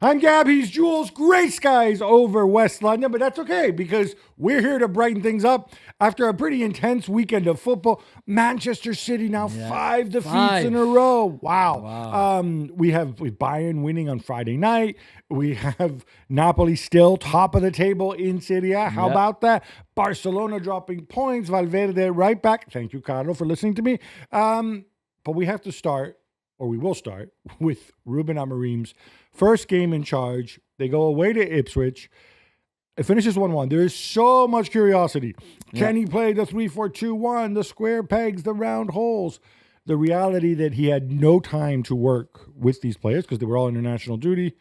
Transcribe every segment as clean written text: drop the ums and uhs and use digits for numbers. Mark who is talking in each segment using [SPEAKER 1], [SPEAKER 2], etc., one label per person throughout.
[SPEAKER 1] I'm Gab, he's Jules. Grey skies over West London, but that's okay because we're here to brighten things up. After a pretty intense weekend of football, Manchester City now 5 defeats in a row. Wow. We have Bayern winning on Friday night. We have Napoli still top of the table in Serie A. How about that? Barcelona dropping points. Valverde right back. Thank you, Carlo, for listening to me. But we have to start, or we will start, with Ruben Amorim's first game in charge. They go away to Ipswich. It finishes 1-1. There is so much curiosity. Can he play the 3-4-2-1, the square pegs, the round holes? The reality that he had no time to work with these players because they were all international duty.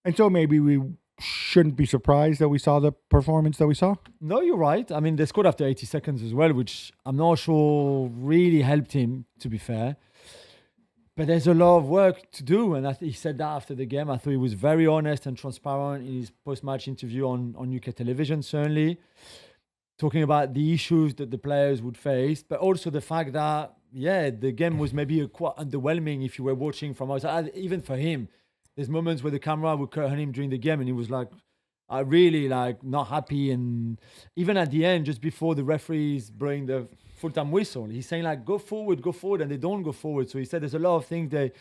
[SPEAKER 1] And so maybe we shouldn't be surprised that we saw the performance that we saw.
[SPEAKER 2] No, you're right. I mean, they scored after 80 seconds as well, which I'm not sure really helped him, to be fair. But there's a lot of work to do, and he said that after the game. I thought he was very honest and transparent in his post-match interview on UK television, certainly, talking about the issues that the players would face, but also the fact that, the game was maybe quite underwhelming if you were watching from outside. Even for him, there's moments where the camera would cut on him during the game, and he was like, really not happy. And even at the end, just before the referees blowing the full-time whistle, he's saying go forward, and they don't go forward. So he said there's a lot of things they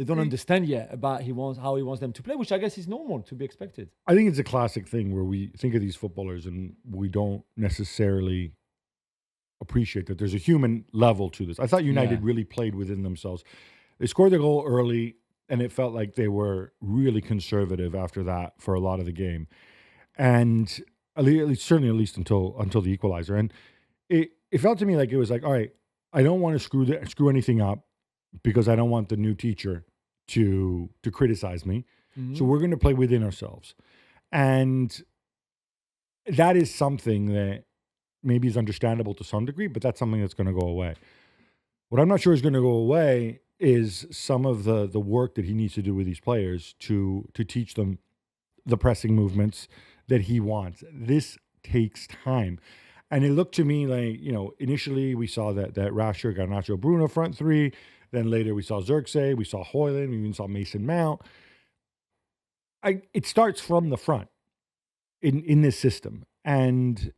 [SPEAKER 2] don't understand yet about how he wants them to play, which I guess is normal, to be expected.
[SPEAKER 1] I think it's a classic thing where we think of these footballers and we don't necessarily appreciate that there's a human level to this. I thought United really played within themselves. They scored the goal early, and it felt like they were really conservative after that for a lot of the game. And at least until the equalizer. And it felt to me like it was like, all right, I don't want to screw anything up because I don't want the new teacher to criticize me. Mm-hmm. So we're going to play within ourselves. And that is something that maybe is understandable to some degree, but that's something that's going to go away. What I'm not sure is going to go away is some of the work that he needs to do with these players to teach them the pressing movements that he wants. This takes time. And it looked to me like, initially we saw that Rasher, Garnacho, Bruno front three. Then later we saw Xerxes, we saw Højlund, we even saw Mason Mount. It starts from the front in this system. And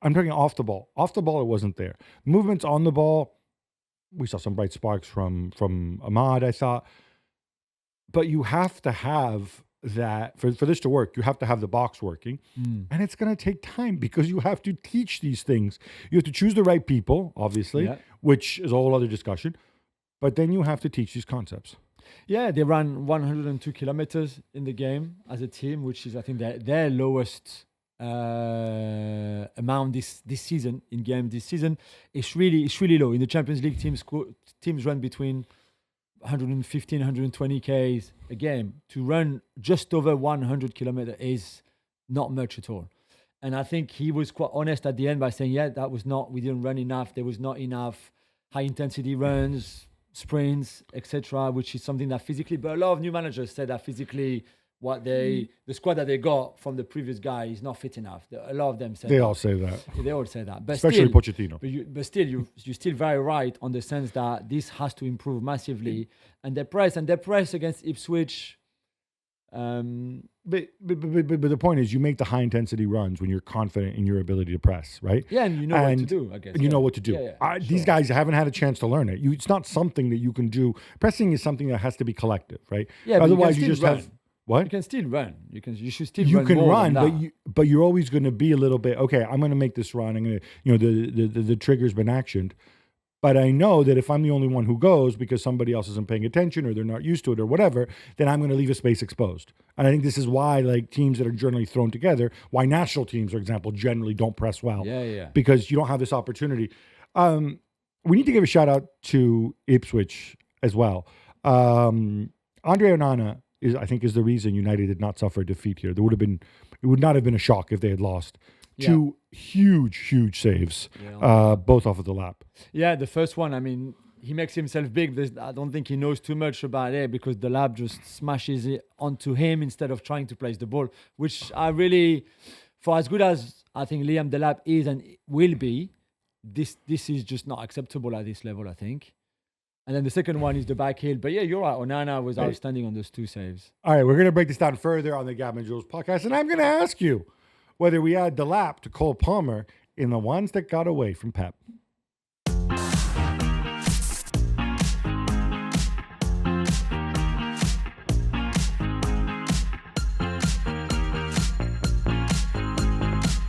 [SPEAKER 1] I'm talking off the ball. Off the ball, it wasn't there. Movements on the ball, we saw some bright sparks from Ahmad, I thought. But you have to have that, for this to work, you have to have the box working. And it's going to take time because you have to teach these things. You have to choose the right people, obviously, which is a whole other discussion. But then you have to teach these concepts.
[SPEAKER 2] Yeah, they ran 102 kilometers in the game as a team, which is, I think, their lowest amount this season in game this season. It's really low. In the Champions League, teams run between 115, 120 Ks a game. To run just over 100 kilometers is not much at all. And I think he was quite honest at the end by saying, we didn't run enough. There was not enough high intensity runs, sprints, etc., which is something that physically, but a lot of new managers said that physically the squad that they got from the previous guy is not fit enough. A lot of them say
[SPEAKER 1] they all say that.
[SPEAKER 2] They all say that. But
[SPEAKER 1] especially
[SPEAKER 2] still,
[SPEAKER 1] Pochettino.
[SPEAKER 2] But still, you're still very right on the sense that this has to improve massively. And their press against Ipswich.
[SPEAKER 1] But the point is, you make the high intensity runs when you're confident in your ability to press, right?
[SPEAKER 2] Yeah, and you know what to do, I guess.
[SPEAKER 1] And you know what to do. These guys haven't had a chance to learn it. It's not something that you can do. Pressing is something that has to be collective, right?
[SPEAKER 2] Yeah,
[SPEAKER 1] otherwise
[SPEAKER 2] you
[SPEAKER 1] just
[SPEAKER 2] run.
[SPEAKER 1] have what?
[SPEAKER 2] You can still run. You should still
[SPEAKER 1] you
[SPEAKER 2] run.
[SPEAKER 1] You can
[SPEAKER 2] more
[SPEAKER 1] run,
[SPEAKER 2] than that.
[SPEAKER 1] but you're always going to be a little bit okay. I'm going to make this run. I'm going to, the trigger's been actioned. But I know that if I'm the only one who goes because somebody else isn't paying attention or they're not used to it or whatever, then I'm going to leave a space exposed. And I think this is why, teams that are generally thrown together, why national teams, for example, generally don't press well.
[SPEAKER 2] Yeah.
[SPEAKER 1] Because you don't have this opportunity. We need to give a shout out to Ipswich as well. Andre Onana I think is the reason United did not suffer a defeat here. It would not have been a shock if they had lost. Two huge saves, both off of the lap.
[SPEAKER 2] Yeah, the first one, I mean, he makes himself big. I don't think he knows too much about it because the lap just smashes it onto him instead of trying to place the ball, which I really, for as good as I think Liam Delap is and will be, this is just not acceptable at this level, I think. And then the second one is the back heel. But yeah, you're right. Onana was outstanding on those 2 saves.
[SPEAKER 1] All right, we're going to break this down further on the Gab and Juls podcast, and I'm going to ask you whether we add the lap to Cole Palmer in the ones that got away from Pep.